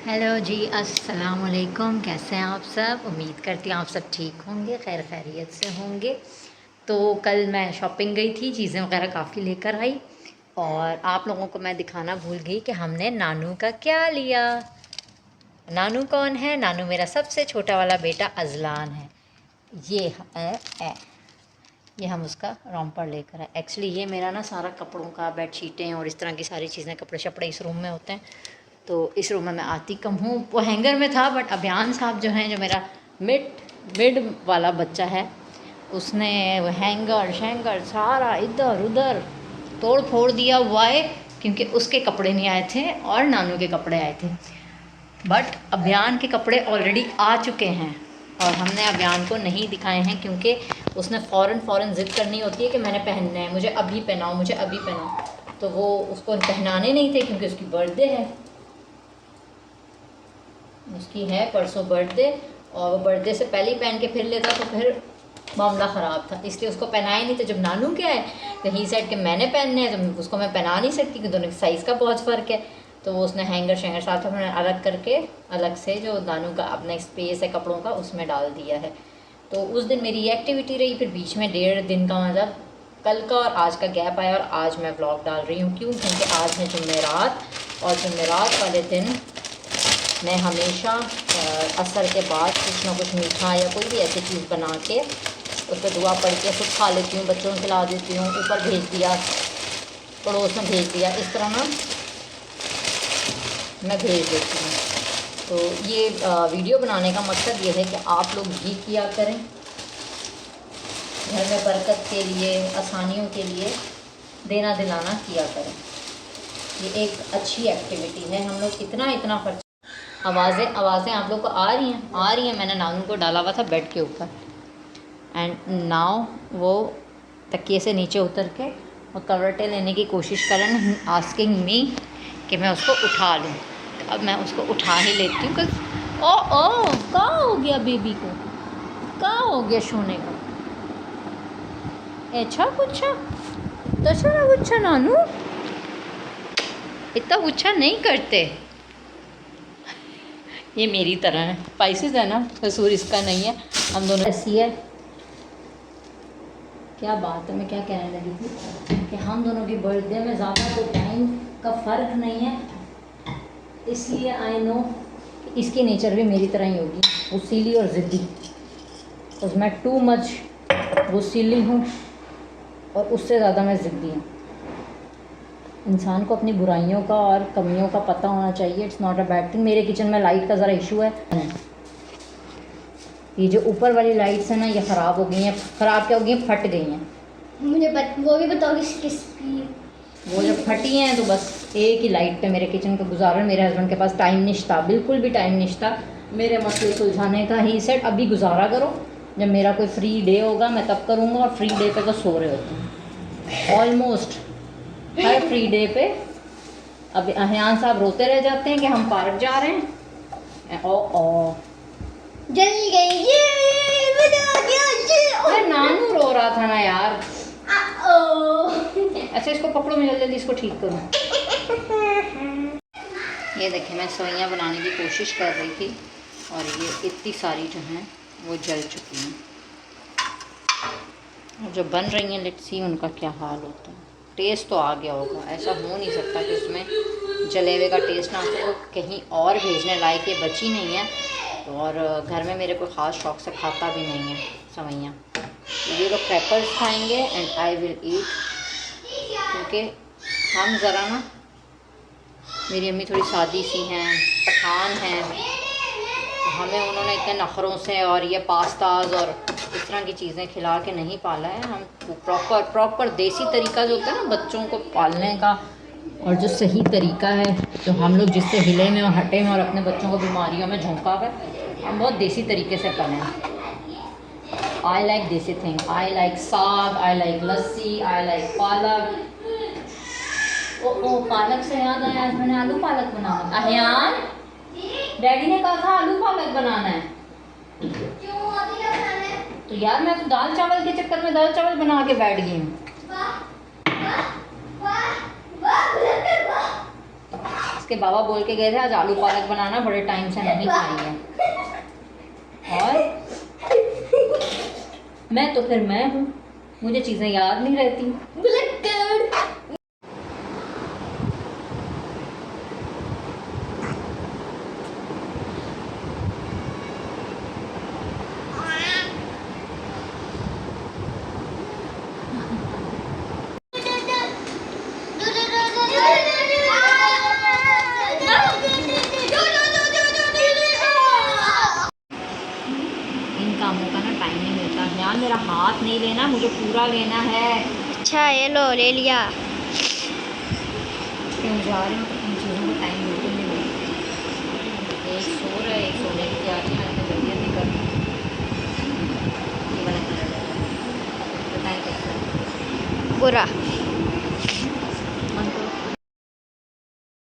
Hello जी, अस्सलाम वालेकुम। कैसे हैं आप सब? उम्मीद करती हूँ आप सब ठीक होंगे, खैर खैरियत से होंगे। तो कल मैं शॉपिंग गई थी, चीज़ें वगैरह काफ़ी लेकर आई और आप लोगों को मैं दिखाना भूल गई कि हमने नानू का क्या लिया। नानू कौन है? नानू मेरा सबसे छोटा वाला बेटा अजलान है। ये है ये हम उसका रॉम्पर लेकर आए। एक्चुअली ये मेरा ना सारा कपड़ों का, बेडशीटें और इस तरह की सारी चीज़ें, कपड़े शपड़े इस रूम में होते हैं। तो इस रूम में मैं आती कम हूँ। वो हैंगर में था, बट अभियान साहब जो हैं, जो मेरा मिड मिड वाला बच्चा है, उसने वो हैंगर शैंगर सारा इधर उधर तोड़ फोड़ दिया हुआ है, क्योंकि उसके कपड़े नहीं आए थे और नानू के कपड़े आए थे। बट अभियान के कपड़े ऑलरेडी आ चुके हैं और हमने अभियान को नहीं दिखाए हैं, क्योंकि उसने फ़ौरन ज़िद करनी होती है कि मैंने पहनना है, मुझे अभी पहनाओ, मुझे अभी पहनाओ। तो वो उसको पहनाने नहीं थे, क्योंकि उसकी बर्थडे है, उसकी है परसों बर्थडे, और वो बर्थडे से पहले ही पहन के फिर लेता तो फिर मामला ख़राब था। इसलिए उसको पहनाए नहीं थे। जब नानू के आए तो ही सेट के मैंने पहनने हैं, तो उसको मैं पहना नहीं सकती, क्योंकि दोनों के साइज़ का बहुत फ़र्क है। तो वो उसने हैंगर शैंगर साथ में मैंने अलग करके, अलग से जो नानू का अपना स्पेस है कपड़ों का, उसमें डाल दिया है। तो उस दिन मेरी ये एक्टिविटी रही। फिर बीच में 1.5 दिन का, मतलब कल का और आज का गैप आया, और आज मैं व्लॉग डाल रही हूँ। क्यों? क्योंकि आज है जुमेरात, और जुमेरात वाले दिन मैं हमेशा असर के बाद कुछ ना कुछ मीठा या कोई भी ऐसी चीज़ बना के उस पर दुआ पढ़ के खुद खा लेती हूँ, बच्चों को खिला देती हूँ, ऊपर भेज दिया, पड़ोस में भेज दिया, इस तरह ना मैं भेज देती हूँ। तो ये वीडियो बनाने का मकसद ये है कि आप लोग भी किया करें, घर में बरकत के लिए, आसानियों के लिए देना दिलाना किया करें। ये एक अच्छी एक्टिविटी है। हम लोग इतना खर्च। आवाज़ें आप लोग को आ रही हैं? मैंने नानू को डाला हुआ था बेड के ऊपर, एंड नाउ वो तकिए से नीचे उतर के और करवटें लेने की कोशिश कर रहे हैं, आस्किंग मी कि मैं उसको उठा लूँ। तो अब मैं उसको उठा ही लेती हूँ। ओ कहाँ हो गया बेबी को? कहाँ हो गया सोने का? अच्छा गुच्छा दशा गुच्छा नानू, इतना गुच्छा नहीं करते। ये मेरी तरह है, स्पाइसेस है ना, कसूर इसका नहीं है, हम दोनों ऐसी है। क्या बात है, मैं क्या कहने लगी थी कि हम दोनों की बर्थडे में ज़्यादा कोई टाइम का फ़र्क नहीं है, इसलिए आई नो कि इसकी नेचर भी मेरी तरह ही होगी, गुस्सीली और ज़िद्दी। तो मैं टू मच गुस्सीली हूँ और उससे ज़्यादा मैं ज़िद्दी हूँ। इंसान को अपनी बुराइयों का और कमियों का पता होना चाहिए। It's not a bad thing. मेरे किचन में लाइट का ज़रा इशू है। ये जो ऊपर वाली लाइट्स हैं ना, ये ख़राब हो गई हैं। ख़राब क्या हो गई हैं? फट गई हैं। मुझे वो भी बताओ किसकी? वो जब फटी हैं तो बस एक ही लाइट पे मेरे किचन का गुजारा। मेरे हस्बैंड के पास टाइम नहीं था, बिल्कुल भी टाइम नहीं था मेरे मसले सुलझाने का। ही सेट अभी गुजारा करो, जब मेरा कोई फ्री डे होगा मैं तब करूँगा, और फ्री डे पे तो सो रहे होते हैं ऑलमोस्ट हर फ्री डे पे। अब अहियान साहब रोते रह जाते हैं कि हम पार्क जा रहे हैं। ओ जल गई ये, मजा आ गया ये। अरे नानू रो रहा था ना यार। ओ अच्छा इसको पकड़ो, मैं जल्दी इसको ठीक करूँ। ये देखिए, मैं सवैयाँ बनाने की कोशिश कर रही थी और ये इतनी सारी जो हैं वो जल चुकी हैं, और जो बन रही हैं लेट्स सी उनका क्या हाल होता है। टेस्ट तो आ गया होगा, ऐसा हो नहीं सकता कि उसमें जले हुए का टेस्ट ना हो। कहीं और भेजने लायक ये बची नहीं है, और घर में मेरे को ख़ास शौक से खाता भी नहीं है सवैयाँ। ये लोग क्रैकर्स खाएंगे एंड आई विल ईट, क्योंकि हम ज़रा ना, मेरी अम्मी थोड़ी सादी सी हैं, पठान हैं, तो हमें उन्होंने इतने नखरों से और ये पास्ताज और इस तरह की चीज़ें खिला के नहीं पाला है। हम प्रॉपर देसी तरीका जो होता है ना बच्चों को पालने का, और जो सही तरीका है, जो हम लोग जिससे हिले में और हटे में और अपने बच्चों को बीमारियों में झोंका कर, हम बहुत देसी तरीके से पले। आई लाइक देसी थिंग, आई लाइक साग, I like lassi, I like पालक। ओ पालक से याद आया, आज मैंने आलू पालक बनाना। अहियान, डैडी ने कहा था आलू पालक बनाना है। क्यों अभी क्या बनाना है? तो यार मैं तो दाल चावल के चक्कर में दाल चावल बना के बैठ गई हूँ। वाह वाह वाह वाह वाह। उसके बाबा बोल के गए थे आज आलू पालक बनाना, बड़े टाइम से नहीं खाई है। और मैं तो फिर मैं हूँ, मुझे चीज़ें याद नहीं रहती। इन कामों का ना टाइम नहीं मिलता। यार मेरा हाथ नहीं लेना, मुझे पूरा लेना है। अच्छा ये लो ले लिया। क्यों जा रही हूँ तो इन चीज़ों को टाइम बिल्कुल नहीं मिलता। एक सो रहा है, एक सोने की तैयारी में इतना जल्दी नहीं करती। ये वाला कलर बताएं कैसा? बुरा।